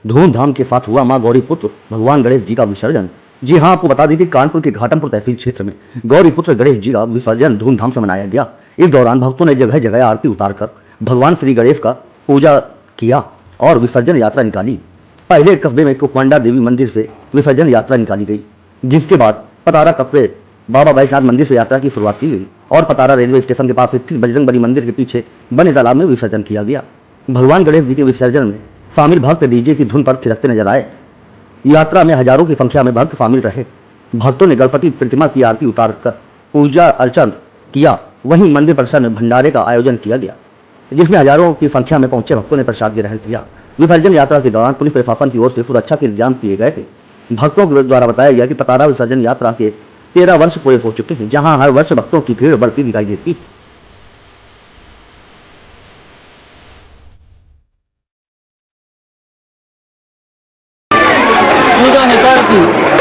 धूमधाम के साथ हुआ मां गौरीपुत्र भगवान गणेश जी का विसर्जन। जी हाँ, आपको बता दें कि कानपुर के घाटमपुर तहसील क्षेत्र में गौरीपुत्र गणेश जी का विसर्जन धूमधाम से मनाया गया। इस दौरान भक्तों ने जगह जगह आरती उतारकर भगवान श्री गणेश का पूजा किया और विसर्जन यात्रा निकाली। पहले कस्बे में कुकमांडा देवी मंदिर से विसर्जन यात्रा निकाली गई, जिसके बाद पतारा कस्बे बाबा बैजनाथ मंदिर से यात्रा की शुरुआत की गई और पतारा रेलवे स्टेशन के पास स्थित बजरंगबली मंदिर के पीछे बने तालाब में विसर्जन किया गया। भगवान गणेश जी के विसर्जन में शामिल भक्त डीजे की धुन पर थिरकते नजर आए। यात्रा में हजारों की संख्या में भक्त शामिल रहे। भक्तों ने गणपति प्रतिमा की आरती उतारकर पूजा अर्चन किया। वहीं मंदिर परिसर में भंडारे का आयोजन किया गया, जिसमें हजारों की संख्या में पहुंचे भक्तों ने प्रसाद ग्रहण किया। विसर्जन यात्रा के दौरान पुलिस प्रशासन की ओर से सुरक्षा के इंतजाम किए गए थे। भक्तों के द्वारा बताया गया कि पतारा विसर्जन यात्रा के 13 वर्ष पूरे हो चुके हैं, जहां हर वर्ष भक्तों की भीड़ बढ़ती दिखाई देती। पूजा निकाल की